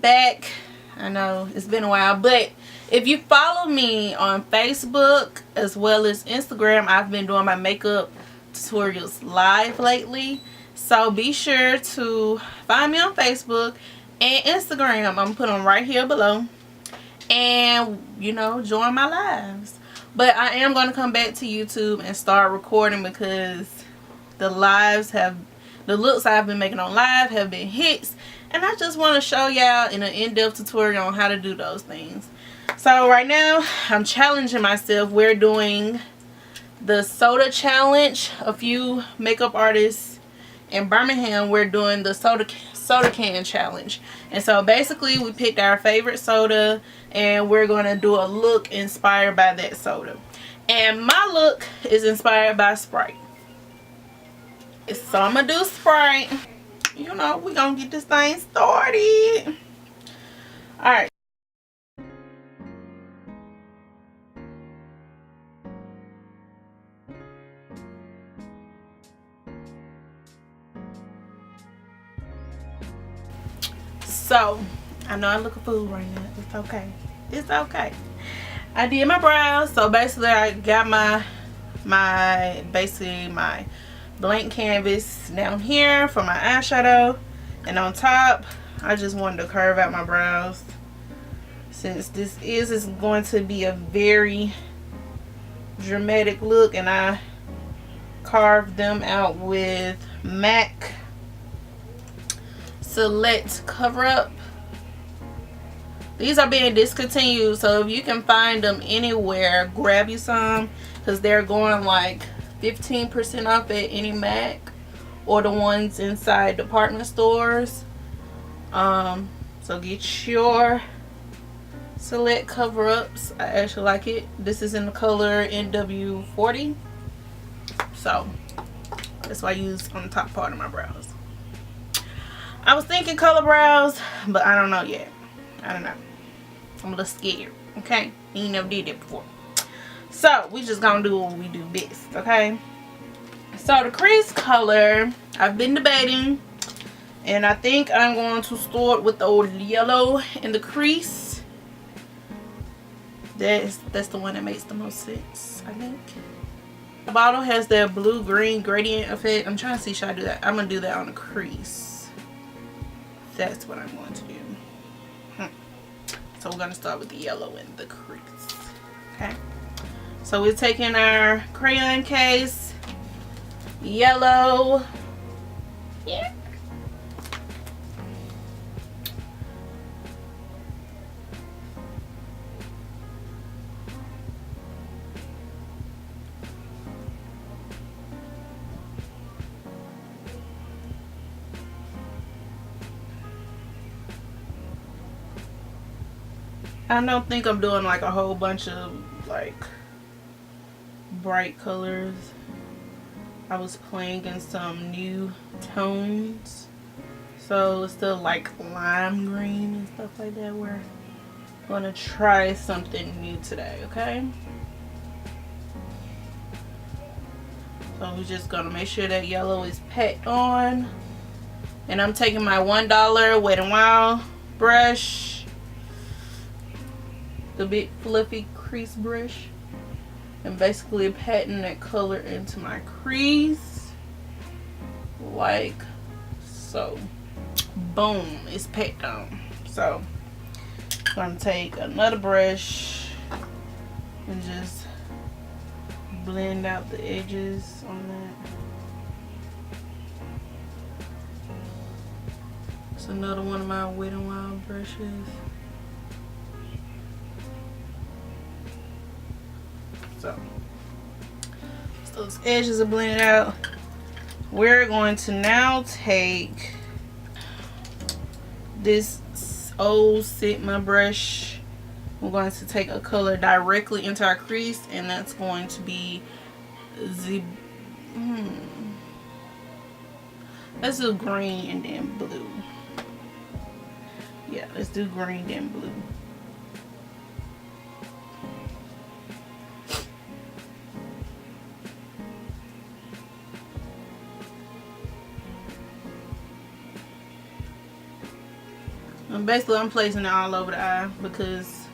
back. I know it's been a while, but if you follow me on Facebook as well as Instagram, I've been doing my makeup tutorials live lately. So be sure to find me on Facebook and Instagram. I'm gonna put them right here below, and you know, join my lives. But I am going to come back to YouTube and start recording, because the looks I've been making on live have been hits, and I just want to show y'all in an in-depth tutorial on how to do those things. So right now I'm challenging myself. We're doing the soda challenge. A few makeup artists in Birmingham, we're doing the soda can challenge. And so basically we picked our favorite soda and we're going to do a look inspired by that soda. And my look is inspired by Sprite. So I'm gonna do Sprite. You know, we're gonna get this thing started. Alright. So I know I look a fool right now. It's okay. It's okay. I did my brows. So basically I got my blank canvas down here for my eyeshadow, and on top I just wanted to curve out my brows, since this is going to be a very dramatic look, and I carved them out with MAC Select Cover Up. These are being discontinued, so if you can find them anywhere, grab you some, because they're going like 15% off at any MAC or the ones inside department stores. So get your Select Cover Ups. I actually like it. This is in the color NW40, so that's what I use on the top part of my brows. I was thinking color brows, but I don't know yet. I don't know. I'm a little scared. Okay, you never did that before. So we just gonna do what we do best, okay? So the crease color, I've been debating, and I think I'm going to start with the old yellow in the crease. That's the one that makes the most sense, I think. The bottle has that blue-green gradient effect. I'm trying to see, should I do that? I'm gonna do that on the crease. That's what I'm going to do. So we're gonna start with the yellow in the crease, okay? So we're taking our crayon case, yellow, yeah. I don't think I'm doing like a whole bunch of like bright colors. I was playing in some new tones, so it's still like lime green and stuff like that. We're gonna try something new today, okay? So we're just gonna make sure that yellow is packed on, and I'm taking my $1 Wet n Wild brush, the big fluffy crease brush, and basically patting that color into my crease like so. Boom, it's packed on. So I'm gonna take another brush and just blend out the edges on that. It's another one of my Wet n Wild brushes. So those edges are blended out. We're going to now take this old Sigma brush. We're going to take a color directly into our crease, and that's going to be let's do green and then blue. Yeah, let's do green then blue. And basically I'm placing it all over the eye because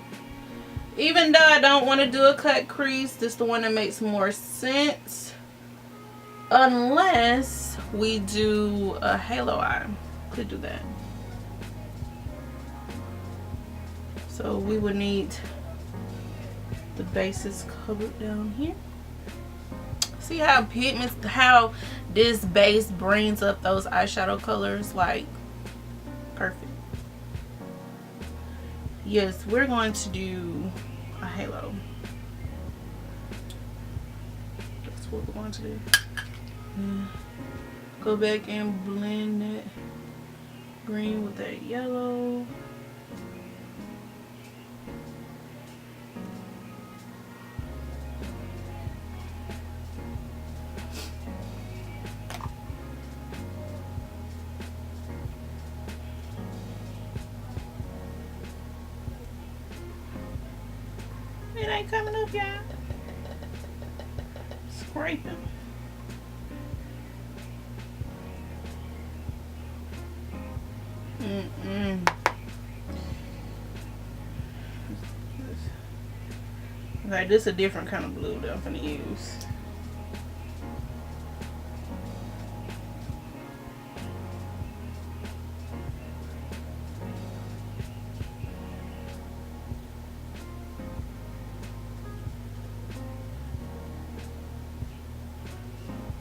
even though I don't want to do a cut crease, this is the one that makes more sense. Unless we do a halo eye. Could do that. So we would need the bases covered down here. See how how this base brings up those eyeshadow colors? Like, perfect. Yes, we're going to do a halo. That's what we're going to do. Go back and blend that green with that yellow. It ain't coming up, y'all. Scraping. Okay, this is a different kind of blue that I'm gonna use.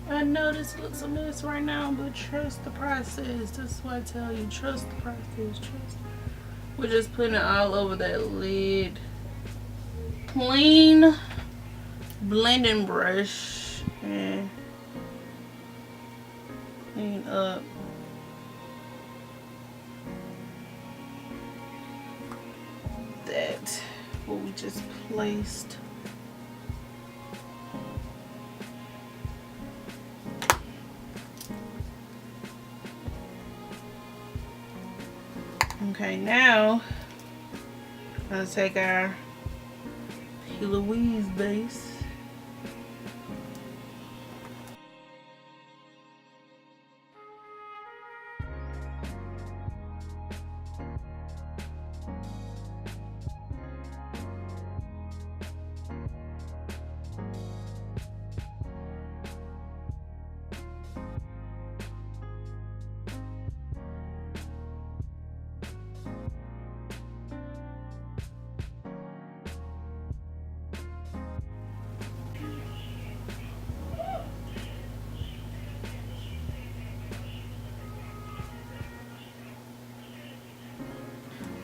I know this looks a mess right now, but trust the process. That's why I tell you, trust the process. Trust. We're just putting it all over that lid. Clean blending brush and clean up that what we just placed. Okay, now I'm gonna take our PLouise base.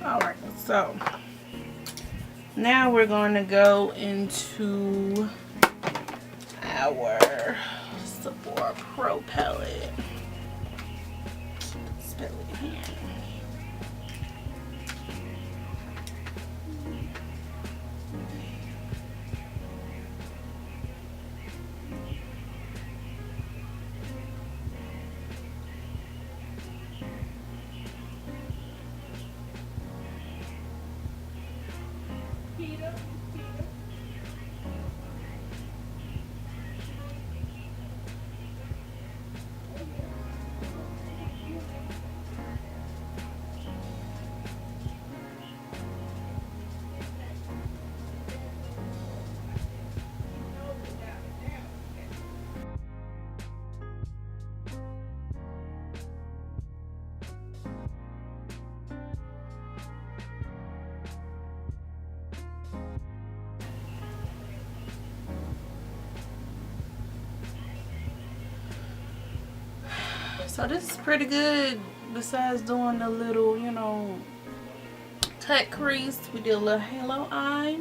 Alright, so now we're going to go into our Sephora Pro Palette. Spell it here. So this is pretty good. Besides doing the little, you know, cut crease, we did a little halo eye.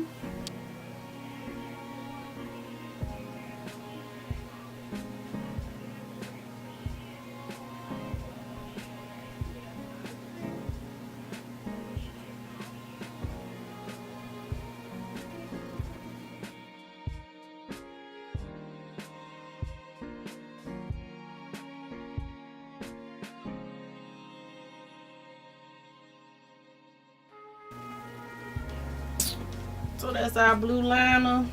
So that's our blue liner.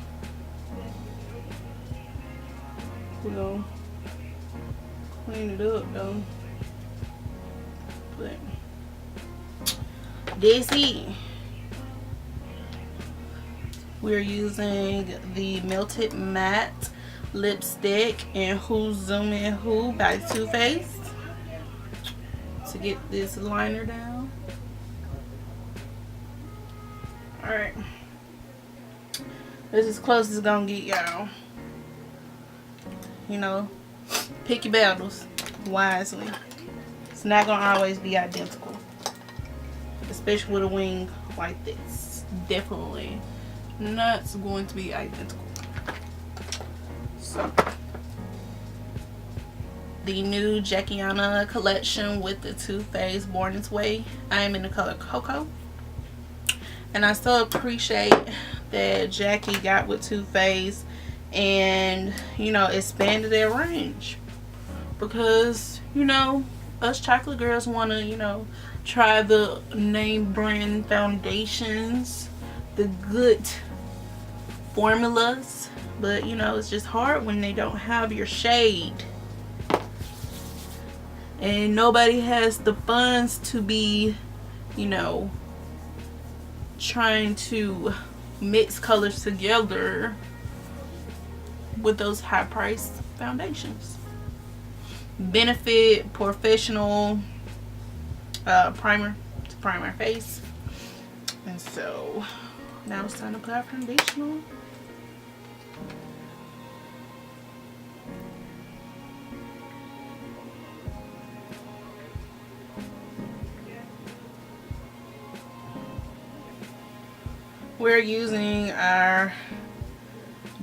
We're gonna clean it up though. But This it. We're using the Melted Matte lipstick in Who Zoom In Who by Too Faced to get this liner down. Alright. This is as close as it's gonna get, y'all. You know, pick your battles wisely. It's not gonna always be identical, especially with a wing like this. Definitely not going to be identical. So, the new Jackiana collection with the Too Faced Born This Way. I am in the color Cocoa, and I so appreciate that Jackie got with Too Faced and, you know, expanded their range, because, you know, us chocolate girls want to, you know, try the name brand foundations, the good formulas, but, you know, it's just hard when they don't have your shade and nobody has the funds to be, you know, trying to mix colors together with those high priced foundations. Benefit Porefessional primer to prime our face, and so now it's time to apply foundation. We're using our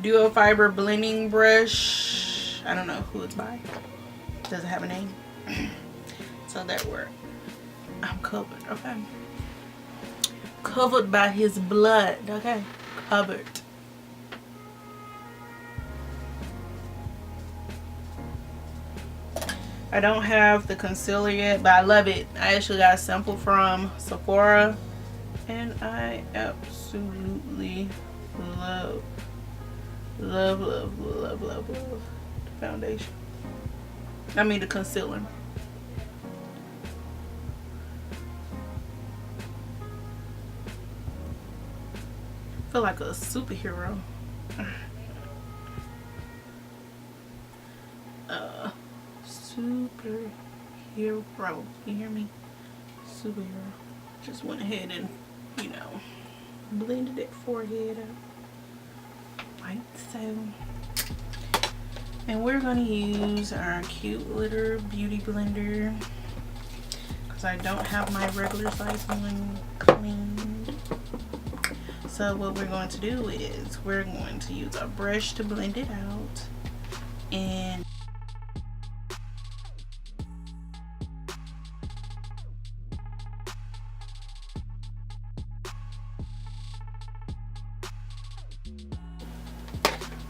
duo fiber blending brush. I don't know who it's by. Does it have a name? So that we're, I'm covered, okay? Covered by his blood, okay? Covered. I don't have the concealer yet, but I love it. I actually got a sample from Sephora, and I absolutely love the foundation. I mean the concealer. I feel like a superhero. Superhero. You hear me? Superhero. Just went ahead and, you know, blended that forehead out like so. And we're going to use our cute little beauty blender because I don't have my regular size one cleaned. So what we're going to do is we're going to use a brush to blend it out, and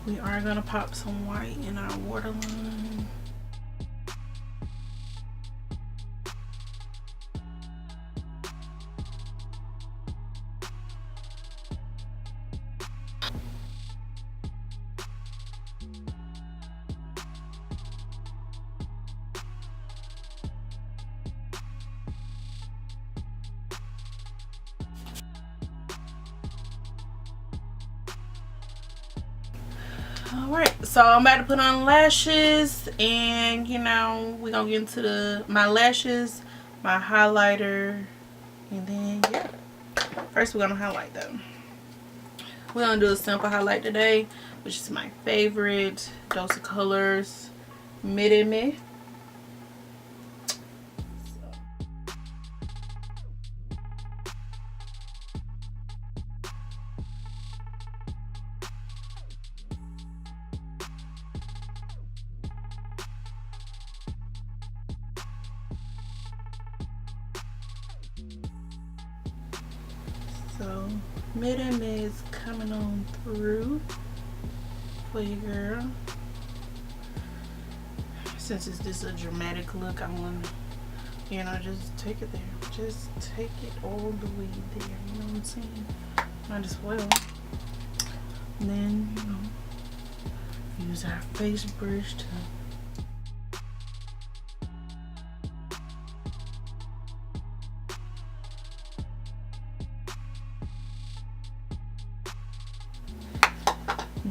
we are going to pop some white in our waterline. Alright, so I'm about to put on lashes, and you know, we're gonna get into my lashes, my highlighter, and then yeah. First we're gonna highlight them. We're gonna do a simple highlight today, which is my favorite, Dose of Colors Mirame. So Mirame is coming on through for you, girl. Since it's just a dramatic look, I want to, you know, just take it there. Just take it all the way there. You know what I'm saying? Might as well. And then, you know, use our face brush to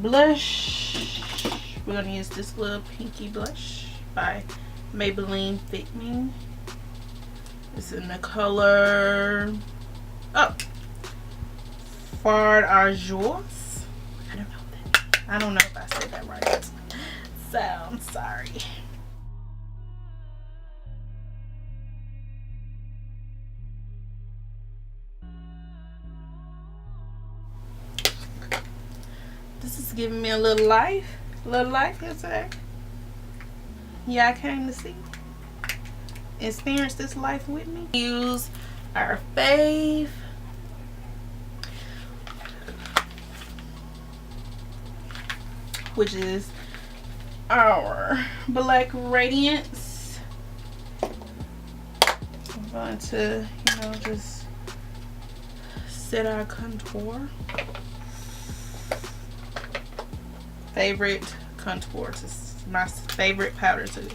Blush, we're gonna use this little pinky blush by Maybelline Fit Me. It's in the color Fard Arjois. I don't know if I said that right, so I'm sorry. This is giving me a little life yesterday. Yeah, I came to see, experience this life with me. Use our fave, which is our black Radiance. I'm going to, you know, just set our contour. Favorite contour, my favorite powder to,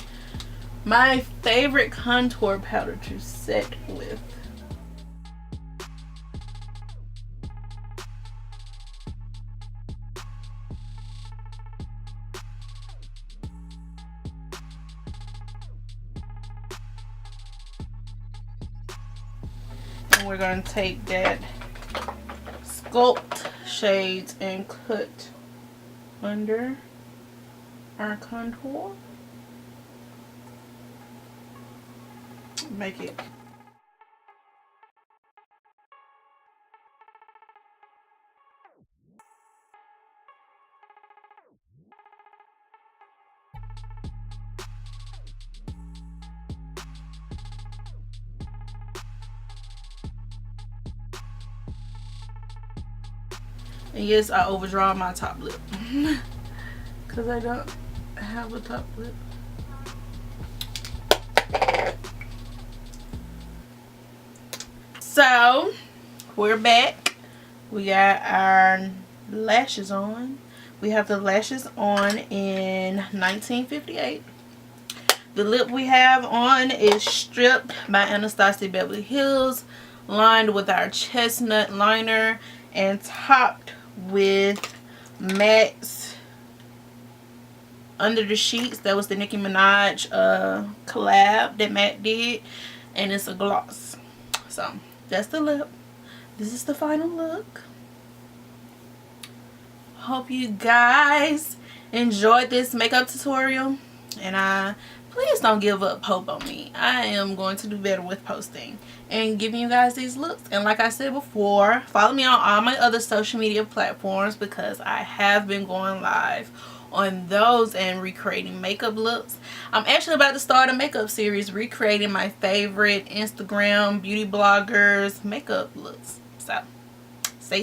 my favorite contour powder to set with. And we're going to take that Sculpt shades and cut under our contour. Make it and yes, I overdraw my top lip because I don't have a top lip. So we're back. We got our lashes on. We have the lashes on in 1958. The lip we have on is Stripped by Anastasia Beverly Hills, lined with our chestnut liner and topped with Mattes Under the Sheets. That was the Nicki Minaj collab that Matte did, and it's a gloss. So that's the lip. This is the final look. Hope you guys enjoyed this makeup tutorial, and please don't give up hope on me. I am going to do better with posting and giving you guys these looks. And like I said before, follow me on all my other social media platforms because I have been going live on those and recreating makeup looks. I'm actually about to start a makeup series recreating my favorite Instagram beauty bloggers makeup looks. So